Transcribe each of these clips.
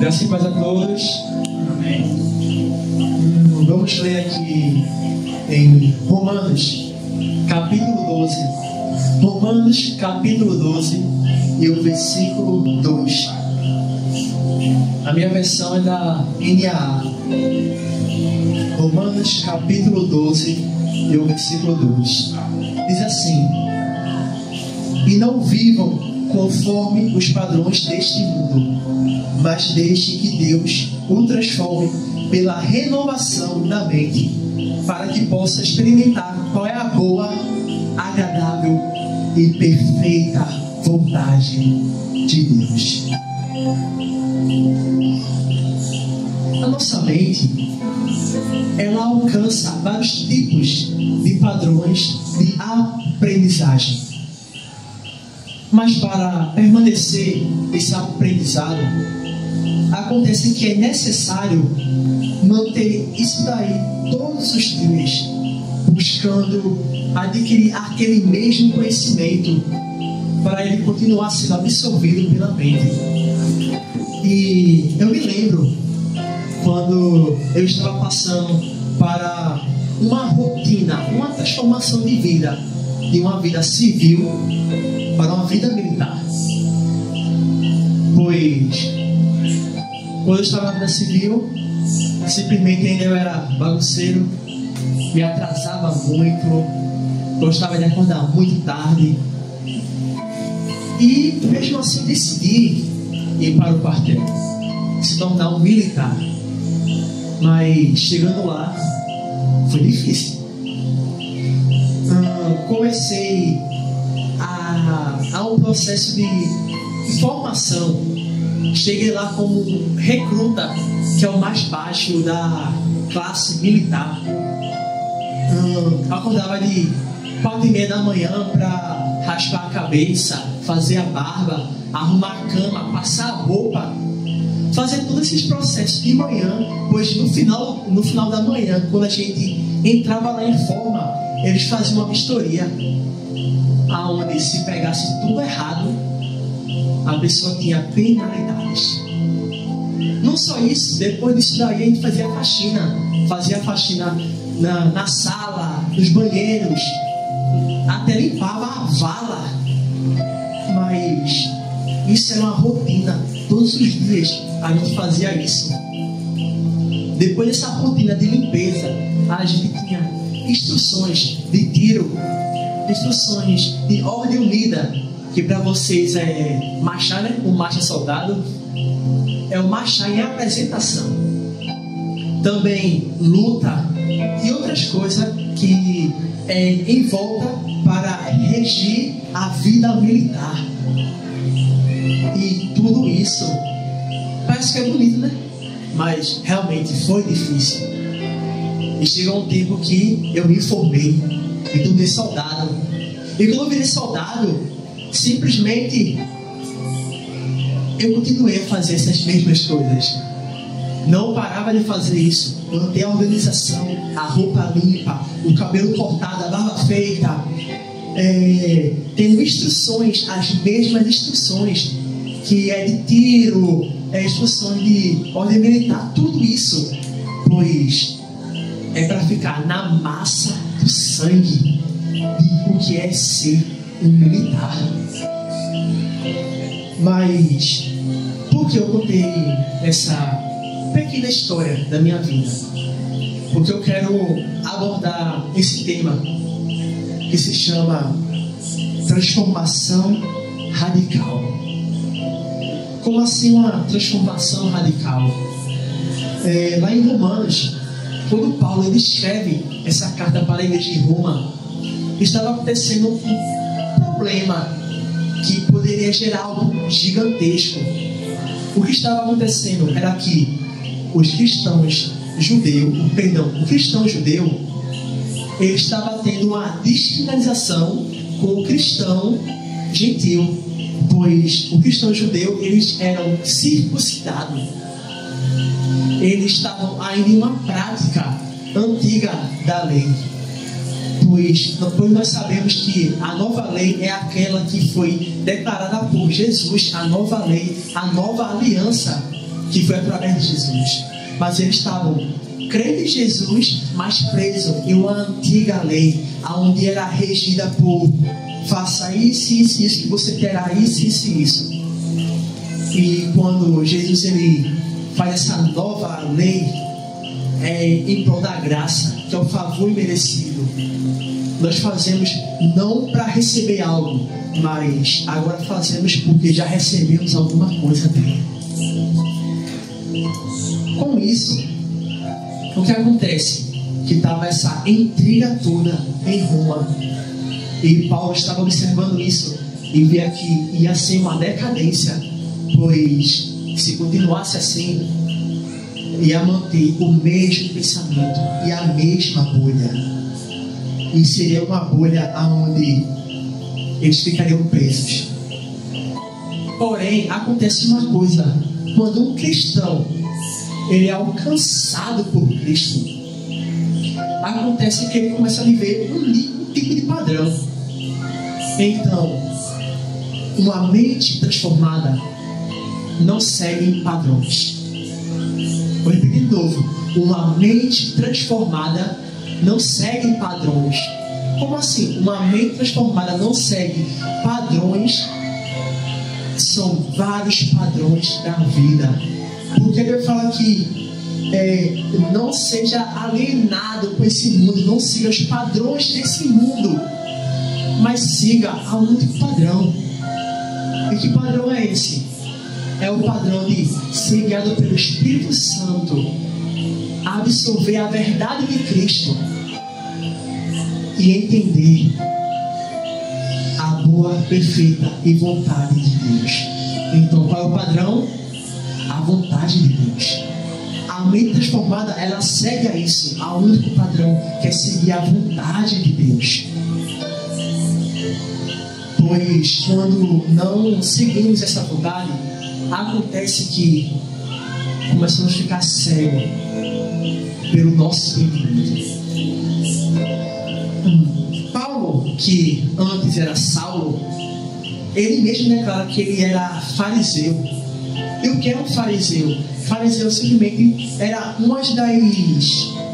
Graças e paz a todos. Amém. Vamos ler aqui em Romanos, capítulo 12. Romanos, capítulo 12 e o versículo 2. A minha versão é da NAA. Romanos, capítulo 12 e o versículo 2. Diz assim: E não vivam conforme os padrões deste mundo, mas deixe que Deus o transforme pela renovação da mente, para que possa experimentar qual é a boa, agradável e perfeita vontade de Deus. A nossa mente, ela alcança vários tipos de padrões de aprendizagem. Mas para permanecer esse aprendizado, acontece que é necessário manter isso daí todos os dias, buscando adquirir aquele mesmo conhecimento para ele continuar sendo absorvido pela mente. E eu me lembro quando eu estava passando para uma rotina, uma transformação de vida, de uma vida civil para uma vida militar. Pois quando eu estava na vida civil, simplesmente ainda eu era bagunceiro, me atrasava muito, gostava de acordar muito tarde. E mesmo assim decidi ir para o quartel, se tornar um militar. Mas chegando lá, foi difícil. Comecei a um processo de formação. Cheguei lá como recruta, que é o mais baixo da classe militar. Acordava de 4h30 da manhã para raspar a cabeça, fazer a barba, arrumar a cama, passar a roupa, fazer todos esses processos de manhã, pois no final da manhã, quando a gente entrava lá em forma, eles faziam uma vistoria, aonde se pegasse tudo errado, a pessoa tinha penalidades. Não só isso, depois disso daí a gente fazia faxina na sala, nos banheiros, até limpava a vala. Mas isso era uma rotina, todos os dias a gente fazia isso. Depois dessa rotina de limpeza, a gente tinha instruções de tiro, instruções de ordem unida, que para vocês é marchar, né? O marcha soldado é o marchar em apresentação. Também luta e outras coisas que em volta para regir a vida militar. E tudo isso parece que é bonito, né? Mas realmente foi difícil. E chegou um tempo que eu me formei, me tornei soldado. E quando eu virei soldado, simplesmente eu continuei a fazer essas mesmas coisas. Não parava de fazer isso. Manter a organização, a roupa limpa, o cabelo cortado, a barba feita, tendo instruções, as mesmas instruções, que é de tiro, instruções de ordem militar, tudo isso, pois é para ficar na massa do sangue de o que é ser um militar. Mas por que eu contei essa pequena história da minha vida? Porque eu quero abordar esse tema que se chama transformação radical. Como assim uma transformação radical? Lá em Romanos, quando Paulo ele escreve essa carta para a igreja de Roma, estava acontecendo um problema que poderia gerar algo gigantesco. O que estava acontecendo era que o cristão judeu, ele estava tendo uma descriminalização com o cristão gentil, pois o cristão judeu, eles eram circuncidados. Eles estavam ainda em uma prática antiga da lei, pois nós sabemos que a nova lei é aquela que foi declarada por Jesus, a nova lei, a nova aliança, que foi através de Jesus. Mas eles estavam crendo em Jesus, mas presos em uma antiga lei, onde era regida por faça isso, isso, isso, que você terá isso, isso e isso. E quando Jesus ele faz essa nova lei, em prol da graça, que é o favor imerecido, nós fazemos não para receber algo, mas agora fazemos porque já recebemos alguma coisa dele. Com isso, o que acontece? Que estava essa intriga toda em Roma, e Paulo estava observando isso e via que ia ser uma decadência, pois se continuasse assim, ia manter o mesmo pensamento e a mesma bolha, e seria uma bolha onde eles ficariam presos. Porém, acontece uma coisa: quando um cristão ele é alcançado por Cristo, acontece que ele começa a viver um tipo de padrão. Então, uma mente transformada não segue padrões. Vou repetir de novo: uma mente transformada não segue padrões. Como assim? Uma mente transformada não segue padrões. São vários padrões da vida. Porque ele fala que não seja alienado com esse mundo, não siga os padrões desse mundo, mas siga a um único padrão. E que padrão é esse? É o padrão de ser guiado pelo Espírito Santo, absorver a verdade de Cristo e entender a boa, perfeita e vontade de Deus. Então, qual é o padrão? A vontade de Deus. A mente transformada, ela segue a isso, ao único padrão, que é seguir a vontade de Deus. Pois quando não seguimos essa vontade, acontece que começamos a ficar cegos pelo nosso entendimento. Paulo, que antes era Saulo, ele mesmo declara que ele era fariseu. E o que é um fariseu? Fariseu simplesmente era uma das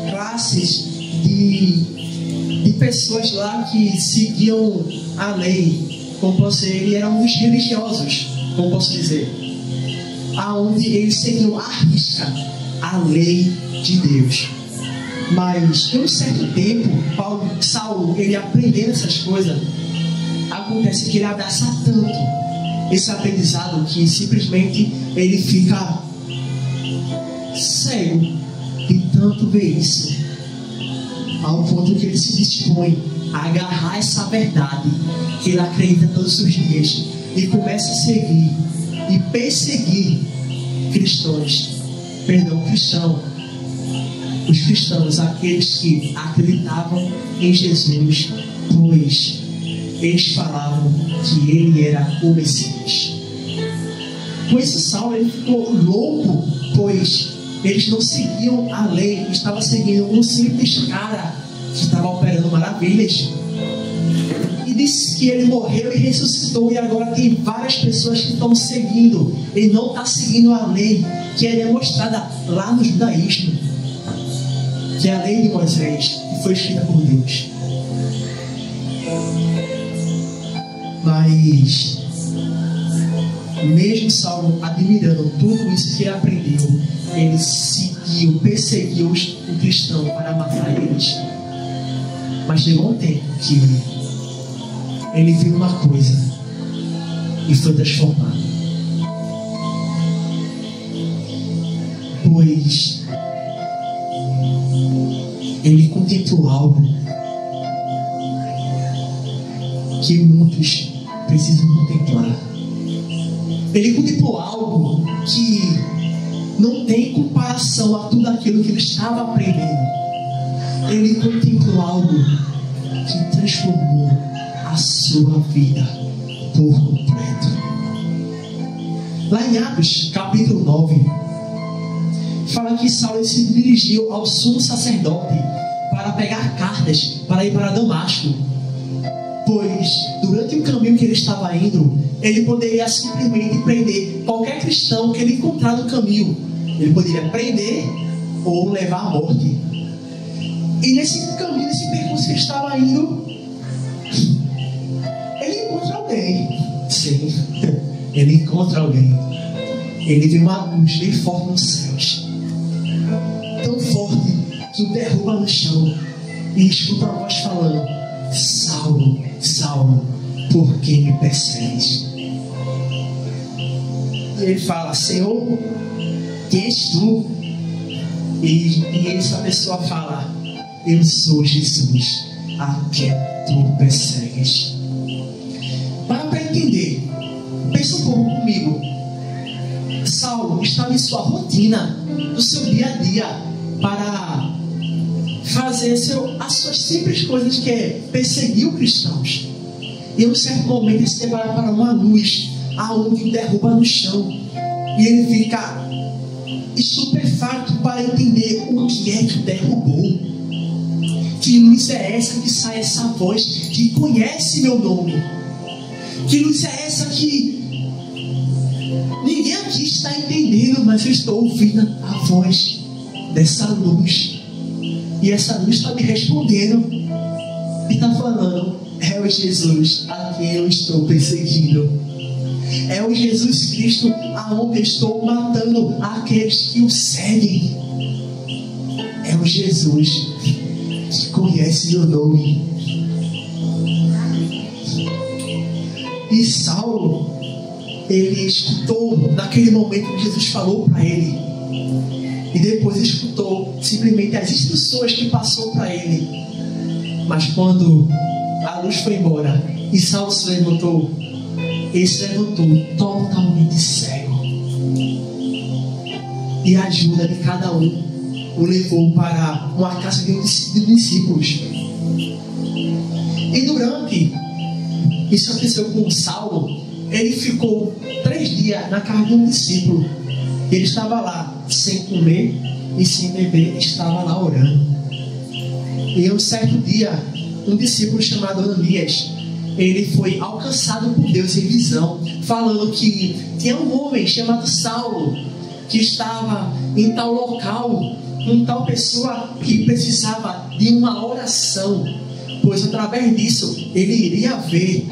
classes de pessoas lá que seguiam a lei. Como posso dizer, ele era um dos religiosos, como posso dizer, aonde eles seguiam à risca a lei de Deus. Mas em um certo tempo, Saulo, ele aprendendo essas coisas, acontece que ele abraça tanto esse aprendizado que simplesmente ele fica cego de tanto ver isso, ao ponto que ele se dispõe a agarrar essa verdade que ele acredita todos os dias e começa a seguir e perseguir os cristãos, aqueles que acreditavam em Jesus, pois eles falavam que ele era o Messias. Com isso, Saulo ele ficou louco, pois eles não seguiam a lei, estavam seguindo um simples cara que estava operando maravilhas. E disse que ele morreu e ressuscitou, e agora tem várias pessoas que estão seguindo. Ele não está seguindo a lei que é demonstrada lá no judaísmo, que é a lei de Moisés, que foi escrita por Deus. Mas mesmo Saulo admirando tudo isso que ele aprendeu, ele perseguiu o cristão para matar eles. Mas chegou um tempo que ele viu uma coisa e foi transformado. Pois ele contemplou algo que muitos precisam contemplar. Ele contemplou algo que não tem comparação a tudo aquilo que ele estava aprendendo. Ele contemplou algo que transformou a sua vida por completo. Lá em Atos, capítulo 9, fala que Saulo se dirigiu ao sumo sacerdote para pegar cartas para ir para Damasco, pois durante o caminho que ele estava indo, ele poderia simplesmente prender qualquer cristão que ele encontrar no caminho. Ele poderia prender ou levar à morte. E nesse caminho, nesse percurso que ele estava indo, ele encontra alguém. Sim, ele encontra alguém. Ele vê uma luz bem forte nos céus, tão forte que o derruba no chão, e escuta a voz falando: Saulo, Saulo, por que me persegues? E ele fala: Senhor, quem és tu? E essa pessoa fala: eu sou Jesus, a quem tu persegues. Para entender, pensa um pouco comigo. Saulo estava em sua rotina, no seu dia a dia, para fazer as suas simples coisas, que é perseguir os cristãos. E em um certo momento ele se depara para uma luz, aonde o derruba no chão, e ele fica estupefato para entender o que é que o derrubou. Que luz é essa que sai essa voz que conhece meu nome? Que luz é essa que ninguém aqui está entendendo, mas eu estou ouvindo a voz dessa luz, e essa luz está me respondendo e está falando: é o Jesus a quem eu estou perseguindo, é o Jesus Cristo aonde eu estou matando aqueles que o seguem, é o Jesus que conhece meu nome. E Saulo, ele escutou naquele momento que Jesus falou para ele, e depois escutou simplesmente as instruções que passou para ele. Mas quando a luz foi embora e Saulo se levantou, ele se levantou totalmente cego, e a ajuda de cada um o levou para uma casa de discípulos. E durante isso aconteceu com Saulo, ele ficou 3 dias na casa de um discípulo. Ele estava lá sem comer e sem beber, estava lá orando. E um certo dia, um discípulo chamado Ananias, ele foi alcançado por Deus em visão, falando que tinha um homem chamado Saulo, que estava em tal local, com tal pessoa que precisava de uma oração, pois através disso ele iria ver.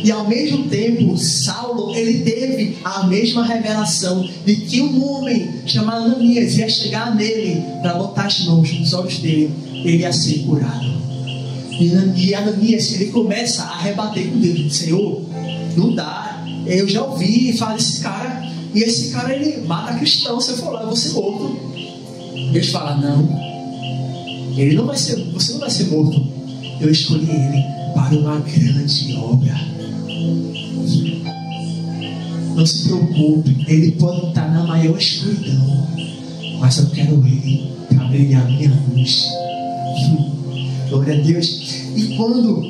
E ao mesmo tempo, Saulo, ele teve a mesma revelação de que um homem chamado Ananias ia chegar nele para botar as mãos nos olhos dele, ele ia ser curado. E Ananias, ele começa a rebater com Deus: Senhor, não dá, eu já ouvi falar desse cara, e esse cara ele mata cristão, se eu for lá eu vou ser morto. Deus fala: não, ele não vai ser, você não vai ser morto, eu escolhi ele para uma grande obra. Não se preocupe, ele pode estar na maior escuridão, mas eu quero ele para brilhar minha luz. Glória a Deus. E quando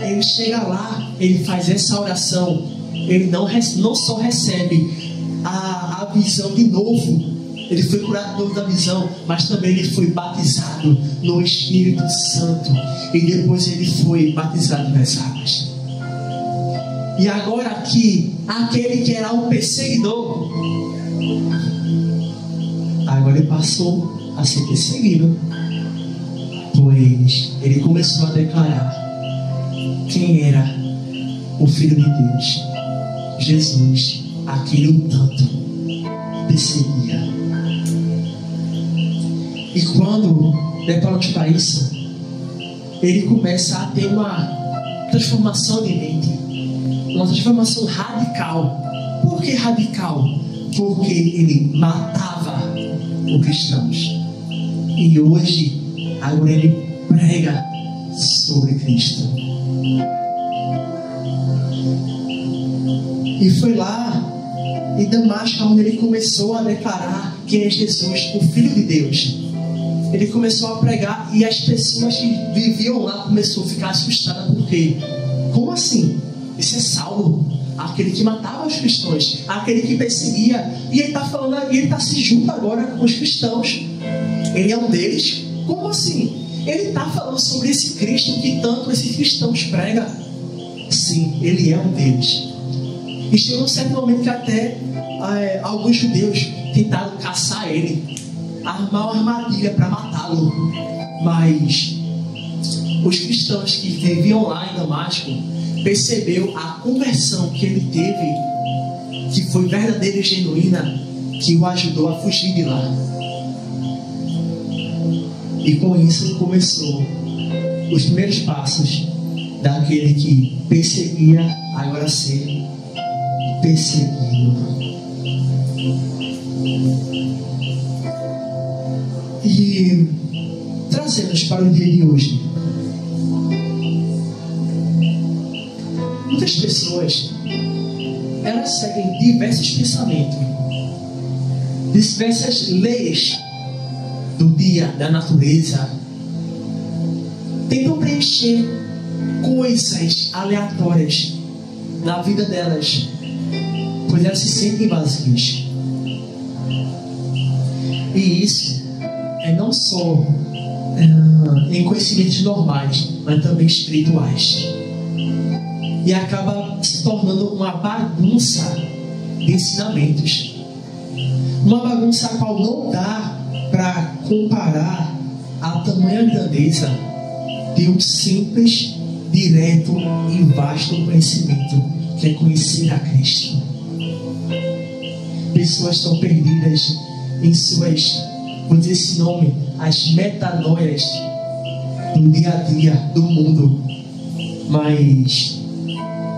ele chega lá, ele faz essa oração, ele não só recebe a visão de novo, ele foi curado de novo da visão, mas também ele foi batizado no Espírito Santo, e depois ele foi batizado nas águas. E agora aqui, aquele que era um perseguidor, agora ele passou a ser perseguido, pois ele começou a declarar quem era o Filho de Deus, Jesus, aquele o tanto perseguia. E quando deparamos para isso, ele começa a ter uma transformação de mente, uma transformação radical. Por que radical? Porque ele matava os cristãos, e hoje agora ele prega sobre Cristo. E foi lá em Damasco onde ele começou a declarar quem é Jesus, o Filho de Deus. Ele começou a pregar, e as pessoas que viviam lá começaram a ficar assustadas. Por quê? Como assim? Esse é Saulo, aquele que matava os cristãos, aquele que perseguia, e ele está falando, ele está se junto agora com os cristãos. Ele é um deles? Como assim? Ele está falando sobre esse Cristo que tanto esses cristãos pregam. sim, ele é um deles. E chegou um certo momento que até alguns judeus tentaram caçar ele, armar uma armadilha para matá-lo. Mas os cristãos que viviam lá em Damasco percebeu a conversão que ele teve, que foi verdadeira e genuína, que o ajudou a fugir de lá. E com isso começou os primeiros passos daquele que perseguia agora ser perseguido. E trazemos para o dia de hoje, muitas pessoas, elas seguem diversos pensamentos, diversas leis do dia, da natureza, tentam preencher coisas aleatórias na vida delas, pois elas se sentem vazias. E isso é não só em conhecimentos normais, mas também espirituais. E acaba se tornando uma bagunça de ensinamentos. Uma bagunça a qual não dá para comparar a tamanha grandeza de um simples, direto e vasto conhecimento, que é conhecer a Cristo. Pessoas estão perdidas em suas, vou dizer esse nome, as metanoias do dia a dia do mundo, mas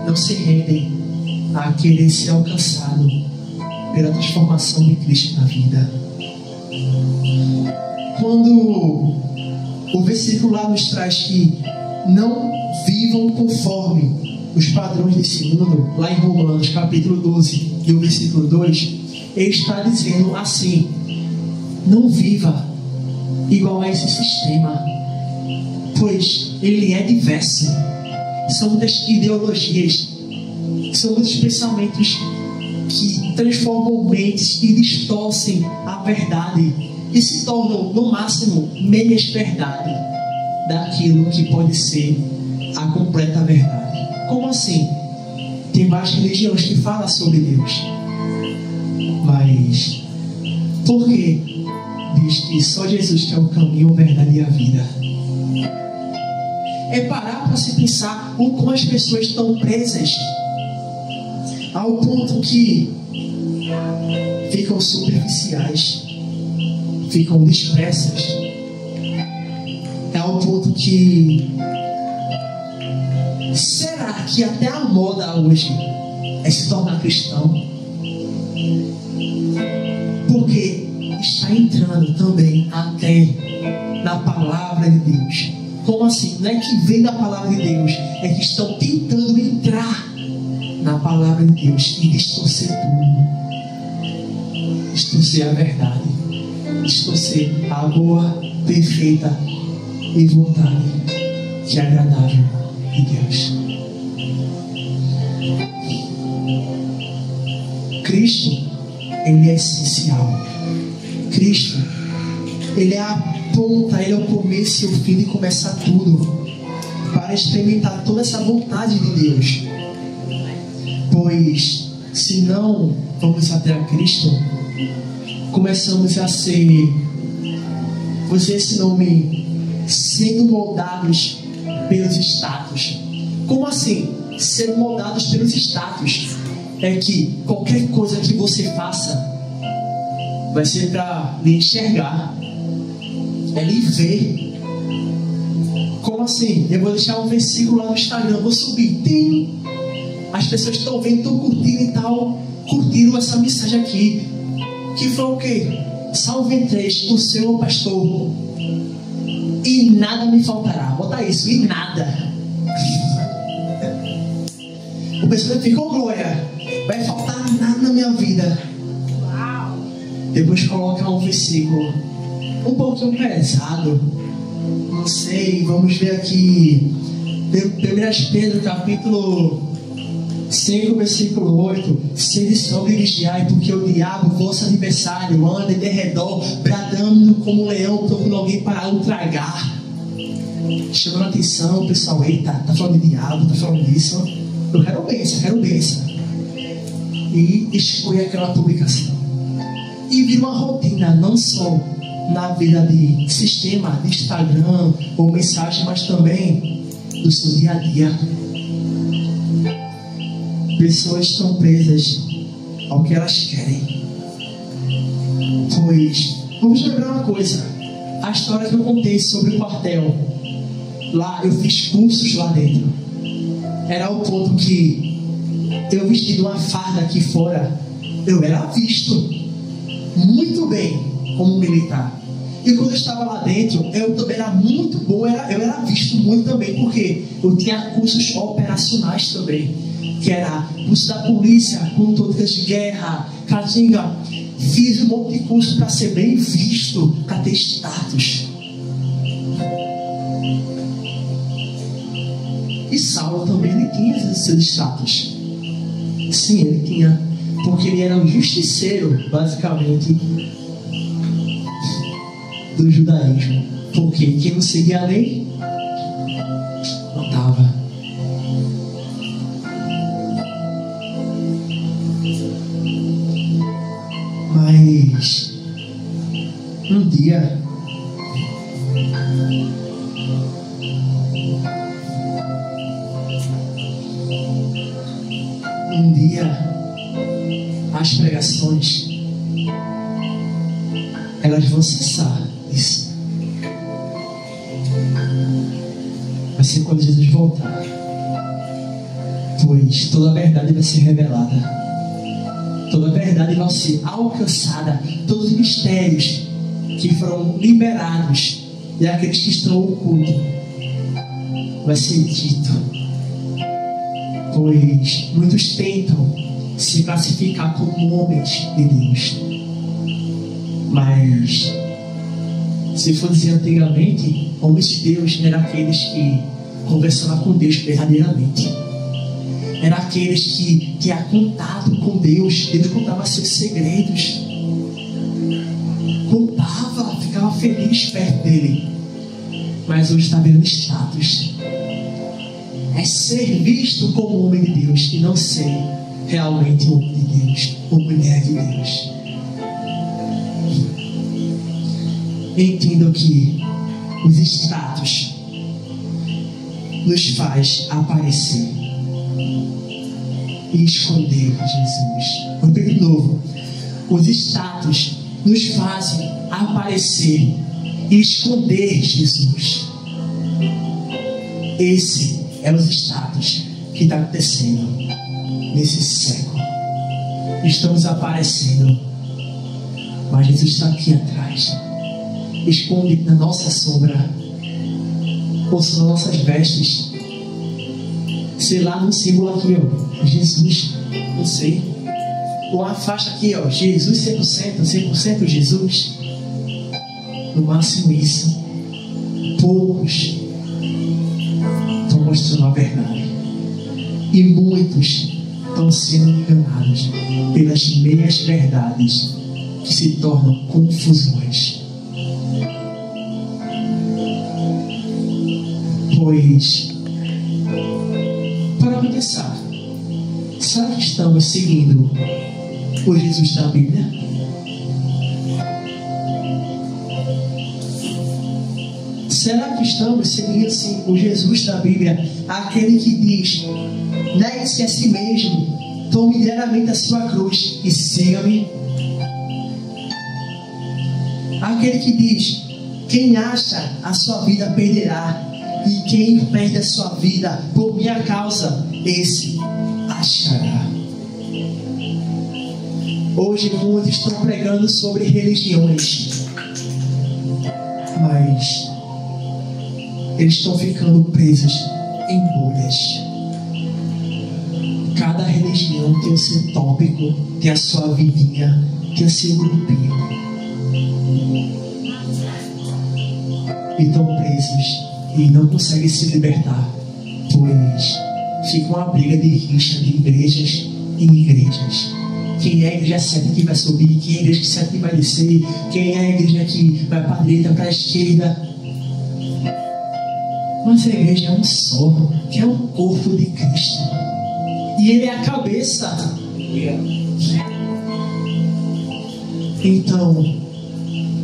não se rendem a querer ser alcançado pela transformação de Cristo na vida. Quando o versículo lá nos traz que não vivam conforme os padrões desse mundo, lá em Romanos capítulo 12 e o versículo 2, ele está dizendo assim: não viva igual a esse sistema, pois ele é diverso. São muitas ideologias, são muitos pensamentos que transformam mentes e distorcem a verdade e se tornam, no máximo, meias verdade daquilo que pode ser a completa verdade. Como assim? Tem várias religiões que falam sobre Deus, mas por que diz que só Jesus que é o caminho, a verdade e a vida? É parar para se pensar o como as pessoas estão presas ao ponto que ficam superficiais, ficam dispersas, ao ponto que será que até a moda hoje é se tornar cristão? Porque está entrando também até na palavra de Deus. Como assim? Não é que vem da palavra de Deus, é que estão tentando entrar na palavra de Deus e distorcer tudo, distorcer a verdade, distorcer a boa, perfeita e vontade que é agradável de Deus. Cristo, ele é essencial. Cristo, ele é a ponta, ele é o começo e o fim de começar tudo, para experimentar toda essa vontade de Deus. Pois se não vamos até a Cristo, começamos a ser, vou dizer esse nome, sendo moldados pelos status. Como assim? Ser moldados pelos status é que qualquer coisa que você faça vai ser para lhe enxergar, é lhe ver. Como assim? Eu vou deixar um versículo lá no Instagram, vou subir, tem, as pessoas estão vendo, estão curtindo e tal, curtiram essa mensagem aqui, que foi o quê? Salve em 3, o Senhor pastor, e nada me faltará. Bota isso, e nada. O pessoal ficou, glória, vai faltar nada na minha vida. Uau. Depois coloca um versículo um pouquinho pesado, não sei, vamos ver aqui 1 Pedro capítulo 5, versículo 8: sede sobre vigiai, porque o diabo, vosso adversário, anda em derredor, bradando como um leão, procurando alguém para o tragar. Chamando a atenção, pessoal, eita, tá falando de diabo, tá falando disso. eu quero bênção. E exclui aquela publicação. E vira uma rotina, não só na vida de sistema, de Instagram ou mensagem, mas também do seu dia a dia. Pessoas estão presas ao que elas querem. Pois, vamos lembrar uma coisa. A história que eu contei sobre o quartel. Lá, eu fiz cursos lá dentro. Era o ponto que eu vestido uma farda aqui fora, eu era visto muito bem como militar. E quando eu estava lá dentro, eu também era muito bom, eu era visto muito também, porque eu tinha cursos operacionais também, que era curso da polícia, com táticas de guerra, caatinga. Fiz um monte de curso para ser bem visto, para ter status. E Saulo também, ele tinha seu status. Sim, ele tinha, porque ele era um justiceiro, basicamente, do judaísmo. Porque quem não seguia a lei, matava. Mas um dia as pregações elas vão cessar. Isso vai ser quando Jesus voltar, pois toda a verdade vai ser revelada, toda a verdade vai ser alcançada, todos os mistérios que foram liberados e aqueles que estão ocultos vai ser dito. Pois muitos tentam se classificar como homens de Deus, mas se for dizer antigamente, homens de Deus eram aqueles que conversavam com Deus verdadeiramente, eram aqueles que tinham contato com Deus. Ele contava seus segredos, contava, ficava feliz perto dele. Mas hoje está vendo status, é ser visto como homem de Deus e não ser realmente homem de Deus ou mulher de Deus. Entendo que os status nos faz aparecer e esconder Jesus. Vou pedir de novo. Os status nos fazem aparecer e esconder Jesus. Esse é os status que está acontecendo nesse século. Estamos aparecendo, mas Jesus está aqui atrás, esconde na nossa sombra, ou nas nossas vestes, sei lá, no símbolo aqui, ó, Jesus, não sei, ou a faixa aqui, ó, Jesus 100% Jesus. No máximo isso. Poucos estão mostrando a verdade e muitos estão sendo enganados pelas meias verdades que se tornam confusões. Pois, para começar, será que estamos seguindo o Jesus da Bíblia? Será que estamos seguindo sim o Jesus da Bíblia? Aquele que diz: negue-se a si mesmo, tome diariamente a sua cruz e siga-me. Aquele que diz: quem acha a sua vida perderá, e quem perde a sua vida por minha causa, esse achará. Hoje muitos estão pregando sobre religiões, mas eles estão ficando presos em bolhas. Cada religião tem o seu tópico, tem a sua vidinha, tem o seu grupinho. E estão presos e não conseguem se libertar, pois fica uma briga de rixa de igrejas em igrejas. Quem é a igreja certa que vai subir, quem é a igreja certa que vai descer, quem é a igreja que vai para a direita, para a esquerda. Mas a igreja é um só, que é o corpo de Cristo. E Ele é a cabeça. Então,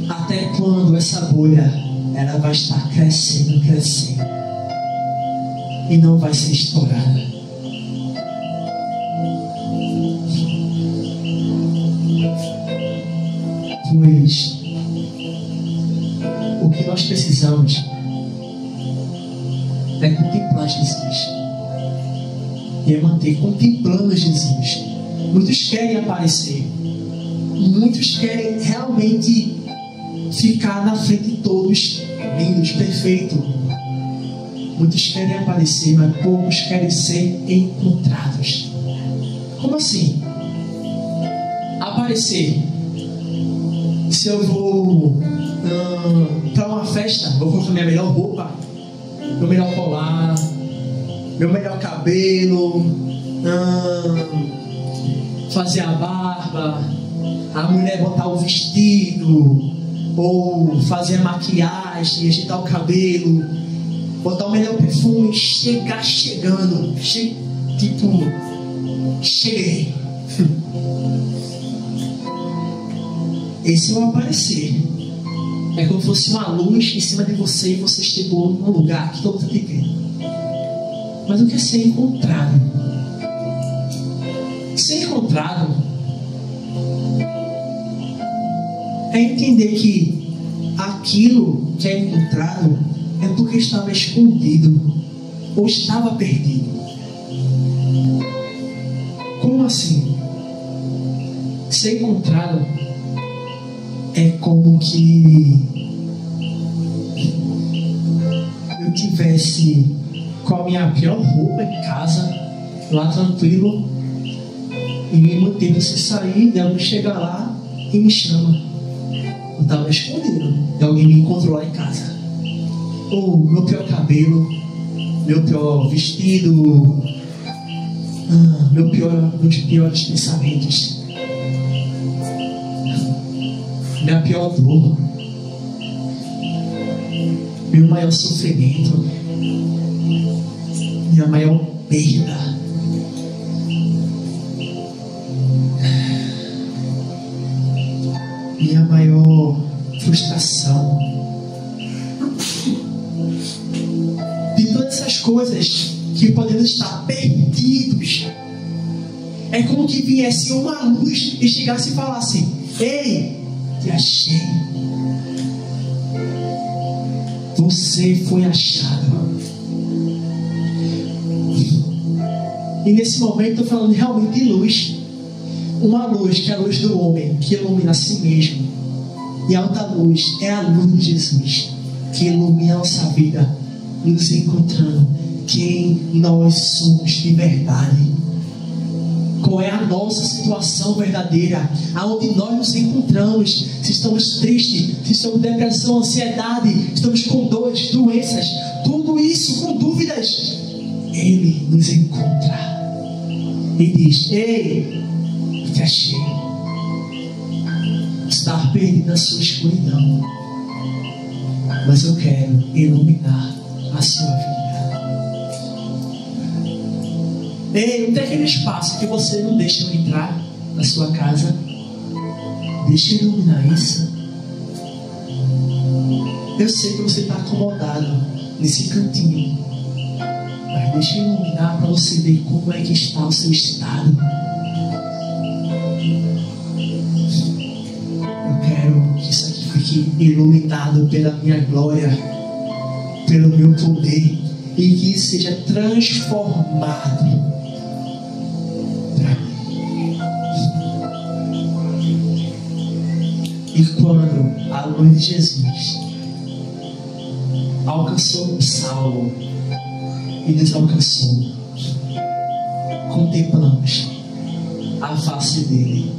até quando essa bolha ela vai estar crescendo, crescendo e não vai ser estourada? Pois o que nós precisamos é contemplar Jesus e é manter contemplando Jesus. Muitos querem aparecer, muitos querem realmente ficar na frente de todos, lindos, perfeitos. Muitos querem aparecer, mas poucos querem ser encontrados. Como assim? Aparecer. Se eu vou para uma festa, vou colocar minha melhor roupa, meu melhor colar, meu melhor cabelo, fazer a barba, a mulher botar o vestido, ou fazer a maquiagem, agitar o cabelo, botar o melhor perfume, chegando, cheguei. Esse é o aparecer. É como se fosse uma luz em cima de você e você chegou num lugar que todo mundo está te vendo. Mas o que é ser encontrado? Ser encontrado é entender que aquilo que é encontrado é porque estava escondido ou estava perdido. Como assim? Ser encontrado é como que eu tivesse com a minha pior roupa em casa, lá tranquilo, e muito tempo sem sair, e alguém chega lá e me chama. Eu estava escondido, e alguém me encontrou lá em casa. Ou meu pior cabelo, meu pior vestido, meus piores pensamentos, minha pior dor, meu maior sofrimento, minha maior perda, minha maior frustração. De todas essas coisas que podemos estar perdidos, é como que viesse uma luz e chegasse e falasse: ei, te achei. Você foi achado. E nesse momento eu estou falando realmente de luz. Uma luz que é a luz do homem, que ilumina a si mesmo. E a outra luz é a luz de Jesus, que ilumina a nossa vida, nos encontrando quem nós somos de verdade. Qual é a nossa situação verdadeira, aonde nós nos encontramos, se estamos tristes, se estamos com depressão, ansiedade, estamos com dores, doenças, tudo isso com dúvidas. Ele nos encontra e diz: ei, te achei. Estar perdido na sua escuridão, mas eu quero iluminar a sua vida. Ei, não tem aquele espaço que você não deixa eu entrar na sua casa. Deixa eu iluminar isso. Eu sei que você está acomodado nesse cantinho, mas deixa eu iluminar para você ver como é que está o seu estado. Eu quero que isso aqui fique iluminado pela minha glória, pelo meu poder, e que isso seja transformado. E quando a luz de Jesus alcançou Saulo e nos alcançou, contemplamos a face dele.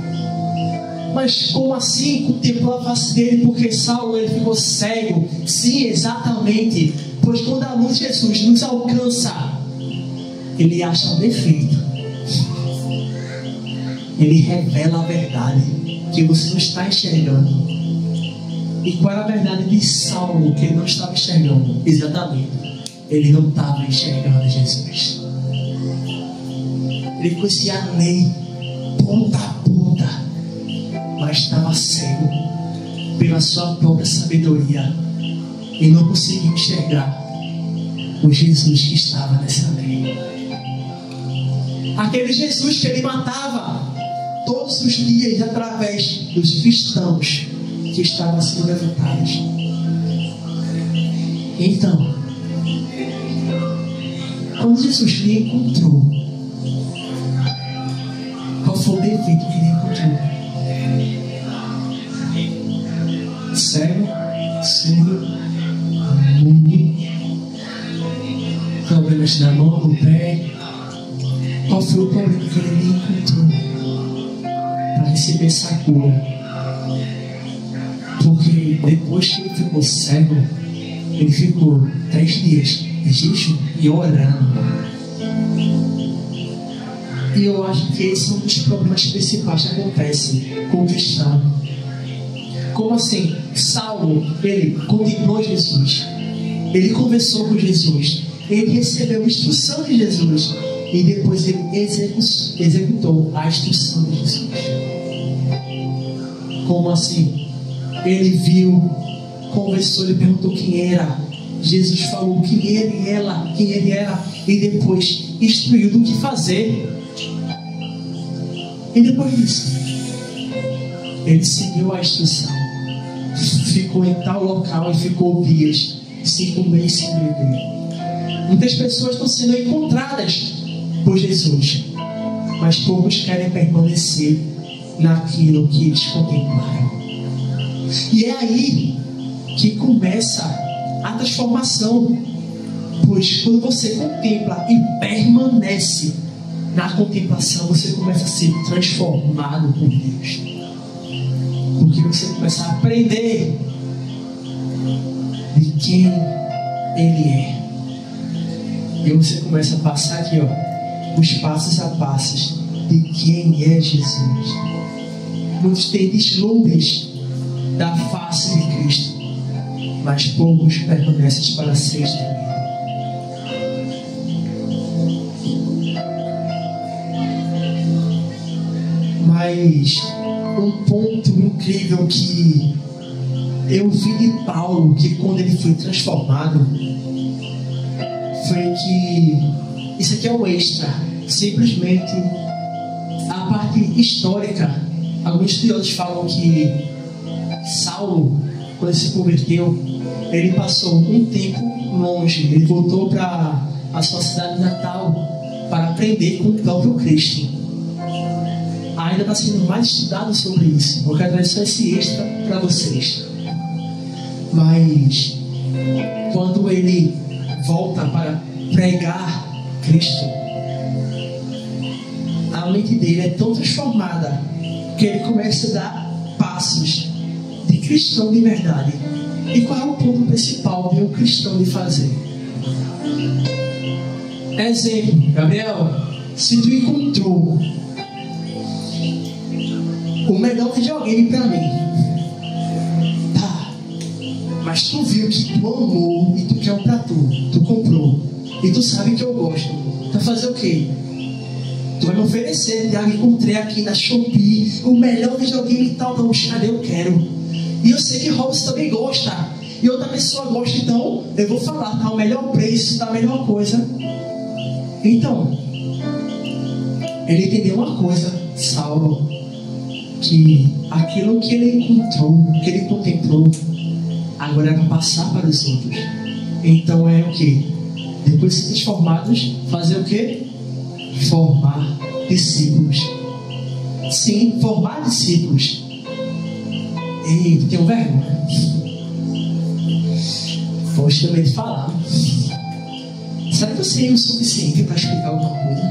Mas como assim contemplou a face dele? Porque Saulo ele ficou cego? Sim, exatamente. Pois quando a luz de Jesus nos alcança, ele acha um defeito. Ele revela a verdade que você não está enxergando. E qual era a verdade de Saulo que ele não estava enxergando? Exatamente, ele não estava enxergando Jesus. ele conhecia a lei ponta a ponta, mas estava cego pela sua própria sabedoria e não conseguia enxergar o Jesus que estava nessa lei. Aquele Jesus que ele matava todos os dias através dos cristãos que estavam sendo levantados. Então, quando Jesus lhe encontrou, qual foi o defeito que ele encontrou? Cego, surdo, mudo, problemas na mão, no pé. Qual foi o problema que ele encontrou para receber essa cura? Porque depois que ele ficou cego, ele ficou 3 dias de jejum e orando. E eu acho que esse é um dos problemas principais que acontece com o cristão. Como assim? Saulo, ele contemplou Jesus, ele conversou com Jesus, ele recebeu a instrução de Jesus e depois ele executou a instrução de Jesus. Como assim? Ele viu, conversou, ele perguntou quem era. Jesus falou quem ele era e depois instruiu do que fazer. E depois disso, ele seguiu a instrução, ficou em tal local e ficou dias sem comer e sem beber. Muitas pessoas estão sendo encontradas por Jesus, mas poucos querem permanecer naquilo que eles contemplaram. E é aí que começa a transformação, pois quando você contempla e permanece na contemplação, você começa a ser transformado por Deus, porque você começa a aprender de quem Ele é, e você começa a passar aqui, os passos a passos de quem é Jesus. Muitos têm vislumbres da face de Cristo, mas poucos permanecem para ser temidos. Mas um ponto incrível que eu vi de Paulo, que quando ele foi transformado, foi que isso aqui é um extra, simplesmente a parte histórica. Alguns estudiosos falam que Saulo, quando ele se converteu, ele passou um tempo longe, ele voltou para a sua cidade natal para aprender com o próprio Cristo. Ainda está sendo mais estudado sobre isso. Eu quero trazer só esse extra para vocês. Mas quando ele volta para pregar Cristo, a mente dele é tão transformada que ele começa a dar passos de cristão de verdade. E qual é o ponto principal de um cristão de fazer? Exemplo, Gabriel, se tu encontrou o melhor videogame para mim, tá, mas tu viu que tu amou e tu quer um pra tu comprou, e tu sabe que eu gosto, tu vai fazer o quê? Tu vai me oferecer, Thiago, encontrei aqui na Shopee o melhor videogame e tal, vamos, cadê? Eu quero. E eu sei que Robson também gosta, e outra pessoa gosta, então eu vou falar, tá, o melhor preço, tá, a melhor coisa. Então, ele entendeu uma coisa, Saulo, que aquilo que ele encontrou, que ele contemplou, agora é para passar para os outros. Então é o que? Depois de ser transformados, fazer o que? Formar discípulos. Sim, formar discípulos. Ei, tu tem vergonha? Poxa, eu medo de falar. Será que eu sei o suficiente para explicar alguma coisa?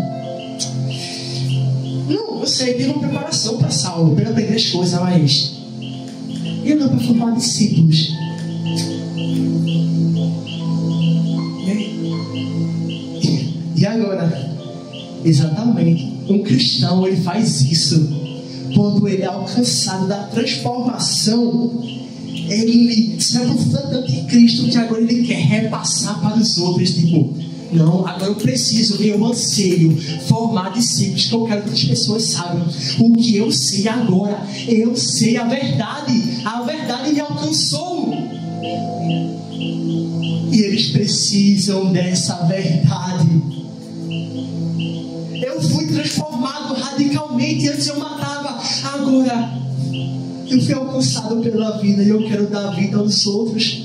Não, eu sei, teve uma preparação para Saulo, para aprender as coisas, mas e não para formar discípulos. E agora, exatamente, um cristão, ele faz isso quando ele é alcançado da transformação. Ele se aprofunda tanto em Cristo que agora ele quer repassar para os outros, tipo, Não, agora eu preciso, eu anseio formar discípulos, que eu quero que as pessoas saibam o que eu sei agora. Eu sei a verdade me alcançou. E eles precisam dessa verdade. Eu fui transformado radicalmente, antes eu matava, agora eu fui alcançado pela vida e eu quero dar vida aos outros.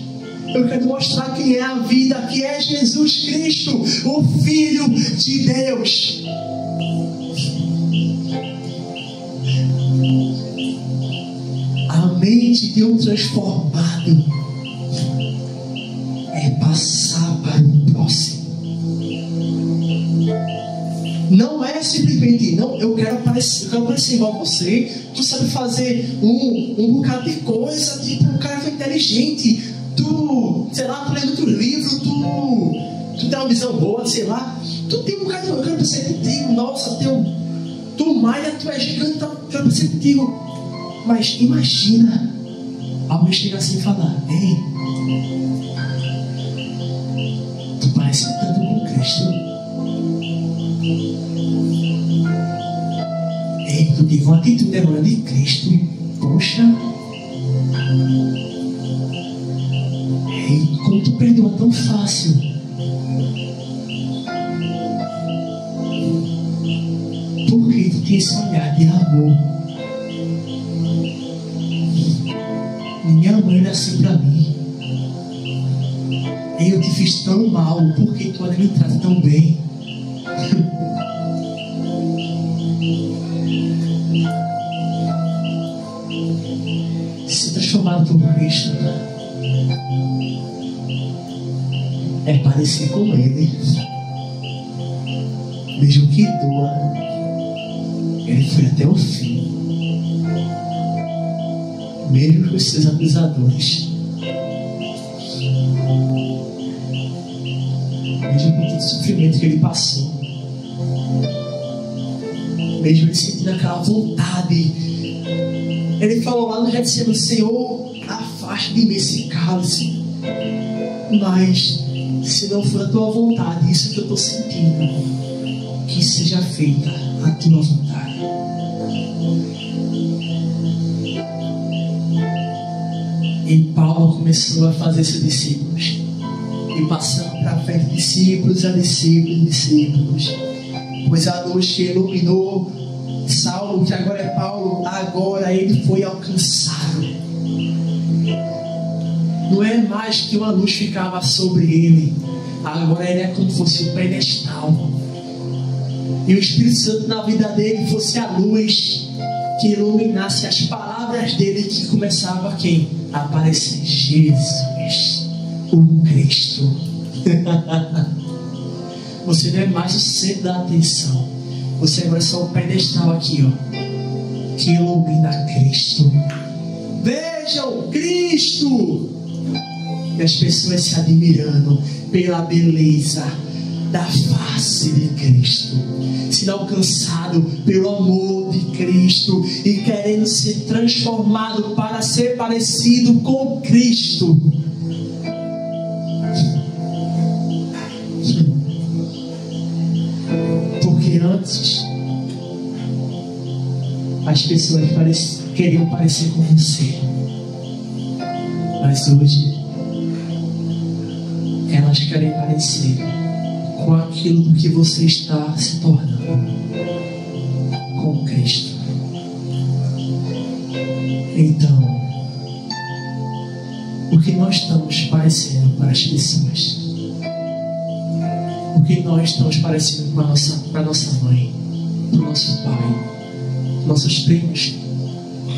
Eu quero mostrar quem é a vida, que é Jesus Cristo, o Filho de Deus. A mente de um transformado é passar para o próximo. Não é simplesmente, não, eu quero parecer igual a você. Tu sabe fazer um bocado de coisa, tipo, um cara foi inteligente. Tu, sei lá, tu lê muito livro, tu tem uma visão boa, sei lá. Tu tem um bocado, eu quero parecer contigo. Nossa, tu malha, tu é gigante, eu quero parecer contigo. Mas imagina alguém chegar assim e falar: ei, tu parece tanto com Cristo. Ei, tu teve uma atitude agora de Cristo. Poxa. Ei, como tu perdoa tão fácil. Porque tu tem esse olhar de amor. Minha mãe era assim pra mim. Ei, eu te fiz tão mal, porque tu me trata tão bem. Se transformado por Cristo é parecer com Ele. Mesmo que doa, Ele foi até o fim. Mesmo com os seus acusadores, mesmo com todo o sofrimento que Ele passou, mesmo Ele sentindo aquela vontade, Ele falou lá no Getsemane: Senhor, afaste de mim esse cálice, mas se não for a tua vontade, isso que eu estou sentindo, que seja feita a tua vontade. E Paulo começou a fazer seus discípulos, e passando para frente, discípulos a discípulos, pois a luz que iluminou Saulo, que agora é Paulo, agora ele foi alcançado. Não é mais que uma luz ficava sobre ele, agora ele é como se fosse um pedestal. E o Espírito Santo na vida dele fosse a luz que iluminasse as palavras dele, que começava quem? A aparecer: Jesus, o Cristo. Você não é mais o centro da atenção. Você agora é só um pedestal aqui, ó, que ilumina Cristo. Vejam Cristo! E as pessoas se admirando pela beleza da face de Cristo, sendo alcançado pelo amor de Cristo e querendo ser transformado para ser parecido com Cristo. Porque antes as pessoas queriam parecer com você, mas hoje elas querem parecer com aquilo do que você está se tornando, com Cristo. Então, o que nós estamos parecendo para as pessoas? O que nós estamos parecendo para a nossa mãe, para o nosso pai, nossos primos,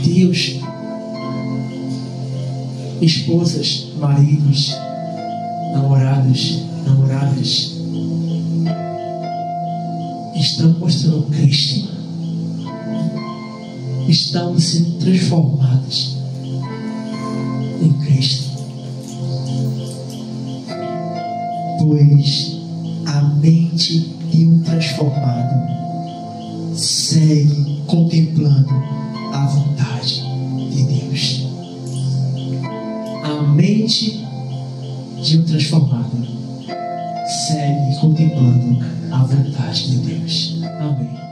tios, esposas, maridos, namoradas? Estão mostrando Cristo? Estamos sendo transformados em Cristo? Pois a mente de um transformado segue contemplando a vontade de Deus. A mente de um transformado segue contemplando a vontade de Deus. Amém.